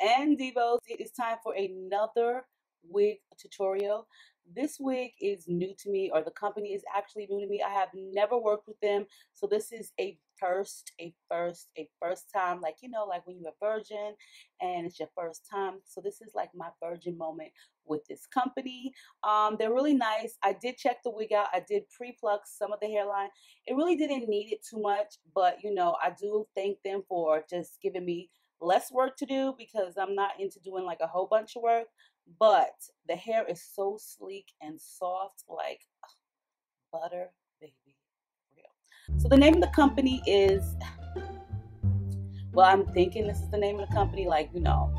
and divos, it is time for another wig tutorial. This wig is new to me, or the company is actually new to me. I have never worked with them, so this is a first time, like, you know, like when you're a virgin and it's your first time. So this is like my virgin moment with this company. They're really nice. I did check the wig out. I did pre-pluck some of the hairline. It really didn't need it too much, but you know, I do thank them for just giving me less work to do because I'm not into doing like a whole bunch of work. But the hair is so sleek and soft, like butter, baby, real. So the name of the company is, well, I'm thinking this is the name of the company, like, you know,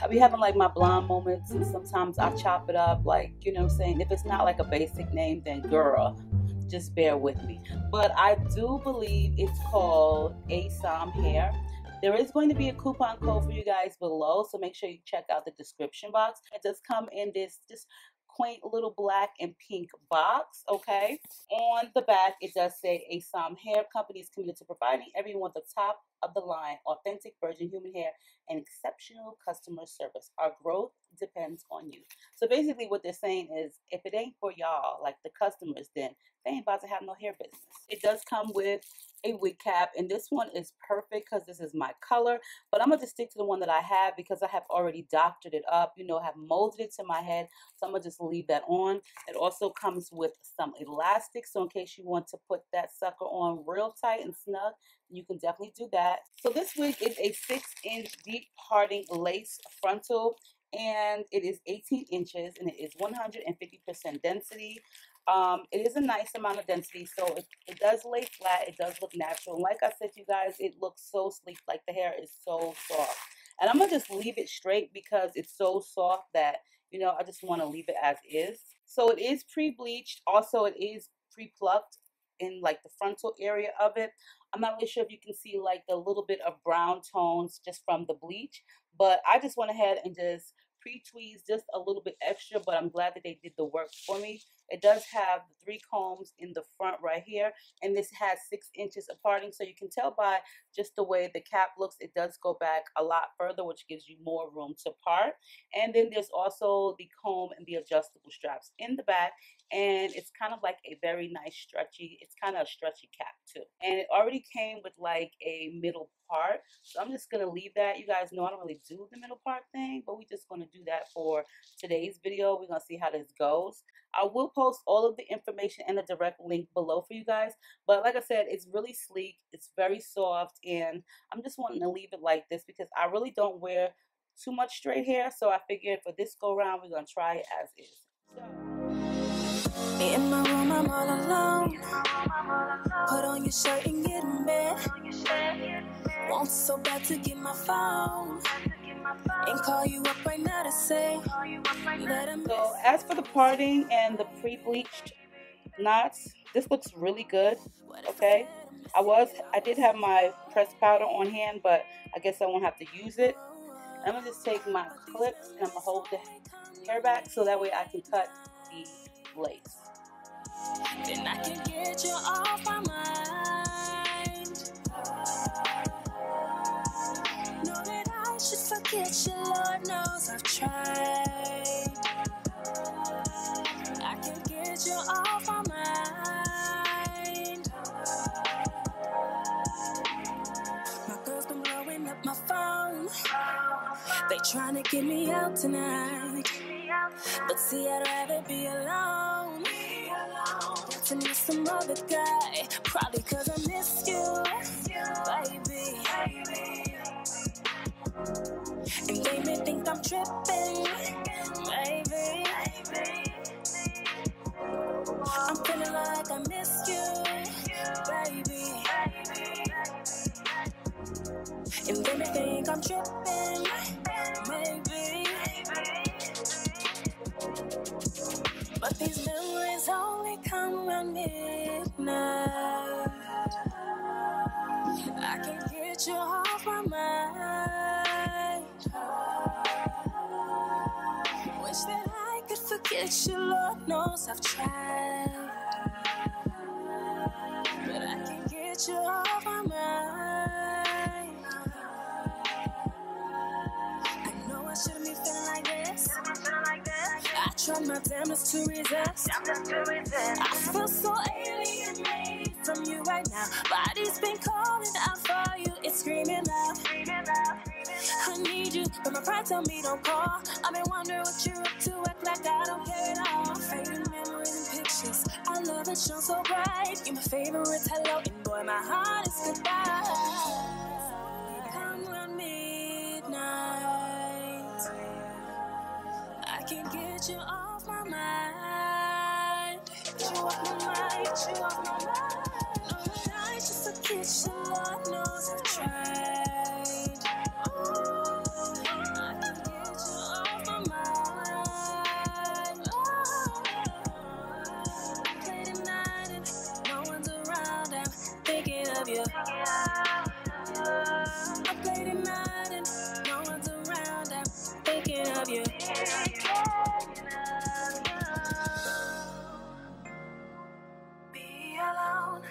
I be having like my blonde moments and sometimes I chop it up, like, you know what I'm saying? If it's not like a basic name, then girl, just bear with me. But I do believe it's called Aisomhair. There is going to be a coupon code for you guys below, so make sure you check out the description box. It does come in this quaint little black and pink box, okay? On the back, it does say Aisomhair Company is committed to providing everyone the top of the line, authentic virgin human hair, and exceptional customer service. Our growth depends on you. So basically what they're saying is, if it ain't for y'all, like the customers, then they ain't about to have no hair business. It does come with a wig cap, and this one is perfect because this is my color, but I'm gonna just stick to the one that I have because I have already doctored it up, you know, have molded it to my head, so I'm gonna just leave that on. It also comes with some elastic, so in case you want to put that sucker on real tight and snug, you can definitely do that. So this wig is a 6-inch deep parting lace frontal, and it is 18 inches, and it is 150% density. It is a nice amount of density, so it does lay flat. It does look natural. And like I said, you guys, it looks so sleek. Like the hair is so soft. And I'm going to just leave it straight because it's so soft that, you know, I just want to leave it as is. So it is pre-bleached. Also, it is pre-plucked in like the frontal area of it. I'm not really sure if you can see like the little bit of brown tones just from the bleach, but I just went ahead and just pre-tweezed just a little bit extra, but I'm glad that they did the work for me. It does have 3 combs in the front right here, and this has 6 inches of parting, so you can tell by just the way the cap looks, it does go back a lot further, which gives you more room to part. And then there's also the comb and the adjustable straps in the back, and it's kind of like a very nice stretchy, it's kind of a stretchy cap too. And it already came with like a middle part, so I'm just gonna leave that. You guys know I don't really do the middle part thing, but we're just gonna do that for today's video. We're gonna see how this goes. I will post all of the information and a direct link below for you guys, but like I said, it's really sleek, it's very soft, and I'm just wanting to leave it like this because I really don't wear too much straight hair, so I figured for this go round we're gonna try it as is. In my room, I'm all alone. Put on your shirt and get in bed. Want so bad to get my phone and call you up right now to say. So as for the parting and the pre-bleached knots, this looks really good. Okay, I did have my pressed powder on hand, but I guess I won't have to use it. I'm gonna just take my clips and I'm gonna hold the hair back so that way I can cut the lace. Then I can get you off my mind. Know that I should forget you, Lord knows I've tried. I can get you off my mind. My girl's been blowing up my phone. They trying to get me out tonight, but see, I'd rather be alone. To meet some other guy, probably cause I miss you, baby. And they may think I'm tripping, baby. I'm feeling like I miss you, baby. And they may think I'm tripping, maybe. But these memories only come around midnight. I can get you off my mind. Wish that I could forget you, Lord knows I've tried. But I can get you off my mind. Try my damnedest to resist. I feel so alienated from you right now. Body's been calling out for you. It's screaming loud. I need you, but my pride tell me don't call. I've been wondering what you're up to. Act like I don't care at all. Fading memories and pictures. I love it, shone so bright. You're my favorite hello, and boy, my heart is goodbye. Come around midnight, I can't get you off my mind. Get you off my mind, get you off my mind. No, I just a kiss, your Lord knows I've tried. I can get you off my mind. I'm late at night and no one's around. I'm thinking of you. I'm late at night and no one's around. I'm thinking of you. Be alone.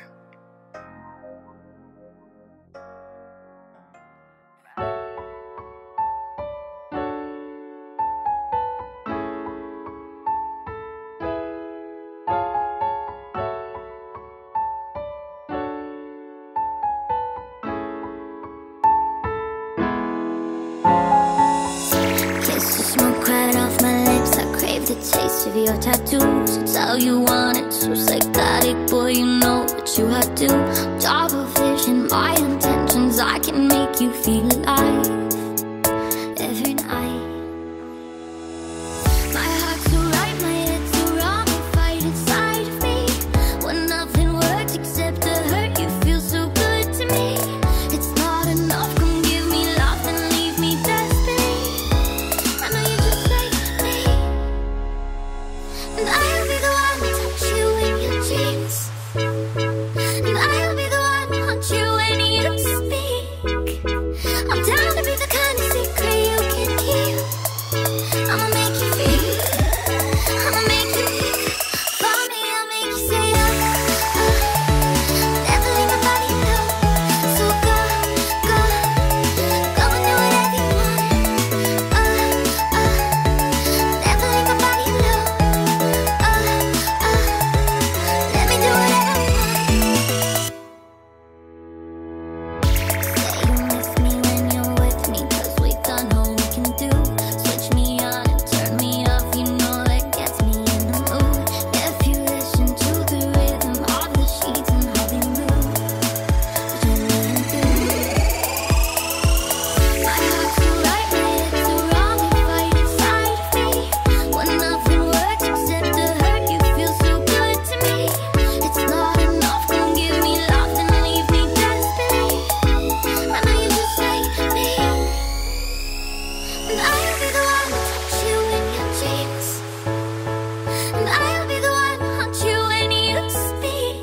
Kiss the smoke right off my lips. I crave the taste of your tattoos. It's how you want it, so psychotic. Boy, you know that you have to. Double vision, my intentions. I can make you feel alive every night. My heart's so right, my head's so wrong. You fight inside of me when nothing works except to hurt. You feel so good to me. It's not enough. Come give me love and leave me desperately. I know you just like me, and I'll be the one to touch you in your dreams, and I'll be the one to haunt you when you speak. I'm down to be the kind of secret you can keep. I'ma make you feel, I'ma make you feel. For me, I'll make you say never leave my body alone. So go, go, go and do whatever you want. Never leave my body alone. Let me do whatever you want. Say you miss me when you're with me, 'cause we've done all we can do. Switch me on and turn me off, you know that gets me in the mood. If you listen to the rhythm of the sheets and how they move between me and you. My heart's so right, my head's so wrong. You fight inside of me when nothing works except to hurt. You feel so good to me. It's not enough. Come give me love and leave me desperately. I know you just like me, and I'll be the one to touch you in your dreams, and I'll be the one to haunt you when you speak.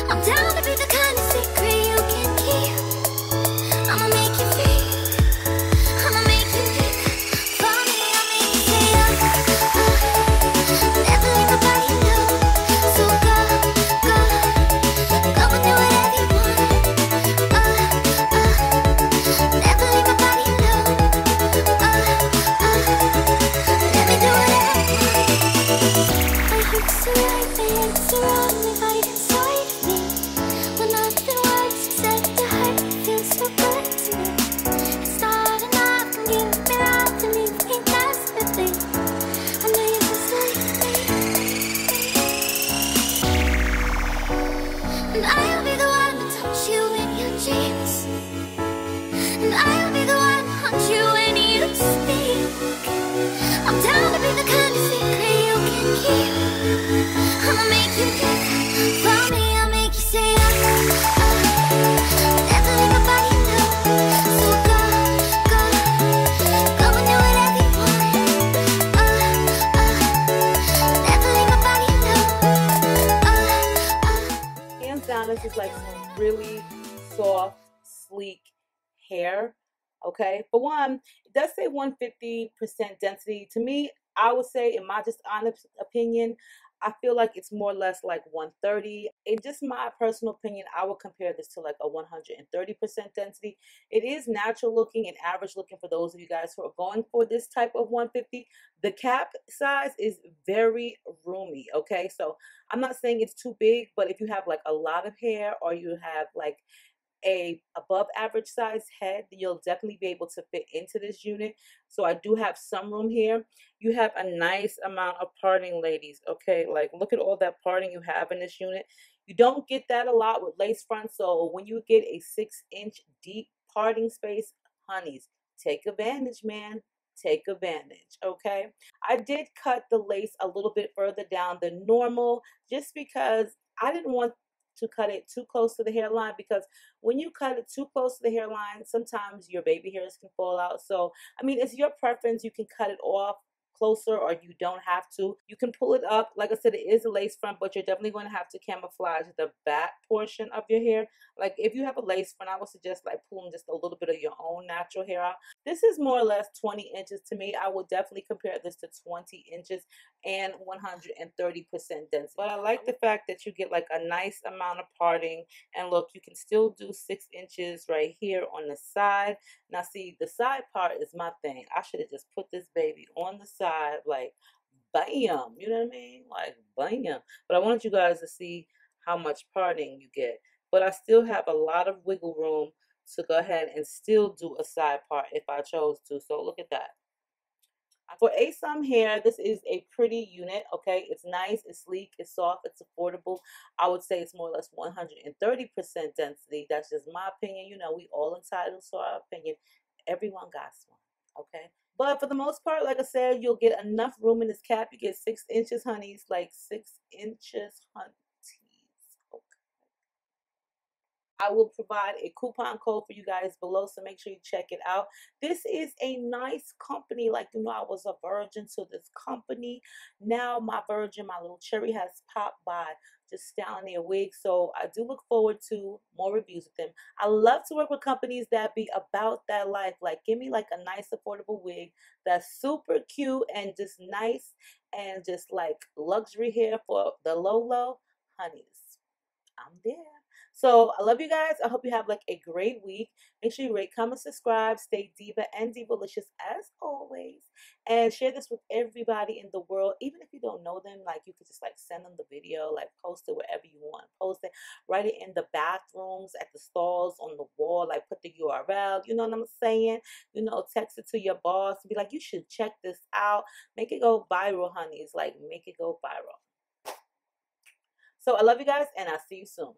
I'm down to be the kind of secret you can keep. I'ma make you feel, I'ma make you feel. For me, I'll make you say never leave my body alone. So go, go, go and do whatever you want. Never leave my body alone. Let me do whatever you want. My heart's so right, my head's so wrong. You fight inside of me when nothing works except to hurt. You feel so good to me. It's not enough. Come give me love and leave me desperately. I know you just like me, and I'll be the one to touch you in your dreams, and I'll be the one to haunt you when you speak. I'm down to be the kind of secret you can keep. I'ma make you feel. For me, I'll make you say never leave my body alone. So go, go, go and do whatever you want. Never leave my body alone. Hands down, this is like some really soft, sleek hair. Okay, for one, it does say 150% density. To me, I would say, in my just honest opinion, I feel like it's more or less like 130. In just my personal opinion, I would compare this to like a 130% density. It is natural looking and average looking for those of you guys who are going for this type of 150. The cap size is very roomy, okay? So I'm not saying it's too big, but if you have like a lot of hair or you have like a above average size head, you'll definitely be able to fit into this unit. So I do have some room here. You have a nice amount of parting, ladies. Okay, like look at all that parting you have in this unit. You don't get that a lot with lace front. So when you get a 6-inch deep parting space, honeys, take advantage, man. Take advantage. Okay, I did cut the lace a little bit further down than normal just because I didn't want to cut it too close to the hairline, because when you cut it too close to the hairline, sometimes your baby hairs can fall out. So, I mean, it's your preference. You can cut it off closer or you don't have to. You can pull it up. Like I said, it is a lace front, but you're definitely going to have to camouflage the back portion of your hair. Like if you have a lace front, I would suggest like pulling just a little bit of your own natural hair out. This is more or less 20 inches to me. I would definitely compare this to 20 inches and 130% density. But I like the fact that you get like a nice amount of parting. And look, you can still do 6 inches right here on the side. Now see, the side part is my thing. I should have just put this baby on the side, like bam, you know what I mean? Like bam. But I wanted you guys to see how much parting you get. But I still have a lot of wiggle room to go ahead and still do a side part if I chose to. So look at that. For Aisomhair, this is a pretty unit, okay? It's nice, it's sleek, it's soft, it's affordable. I would say it's more or less 130% density. That's just my opinion. You know, we all entitled to our opinion. Everyone got one, okay? But for the most part, like I said, you'll get enough room in this cap. You get 6 inches, honeys, like 6 inches, honeys. I will provide a coupon code for you guys below, so make sure you check it out. This is a nice company. Like, you know, I was a virgin to this company. Now my virgin, my little cherry, has popped by just styling their wigs. So I do look forward to more reviews with them. I love to work with companies that be about that life. Like, give me like a nice affordable wig that's super cute and just nice and just like luxury hair for the low honeys. I'm there. So I love you guys. I hope you have like a great week. Make sure you rate, comment, subscribe. Stay diva and divalicious as always. And share this with everybody in the world. Even if you don't know them, like you could just like send them the video, like post it wherever you want. Post it. Write it in the bathrooms, at the stalls, on the wall. Like put the URL. You know what I'm saying? You know, text it to your boss. Be like, you should check this out. Make it go viral, honeys. Like make it go viral. So I love you guys, and I'll see you soon.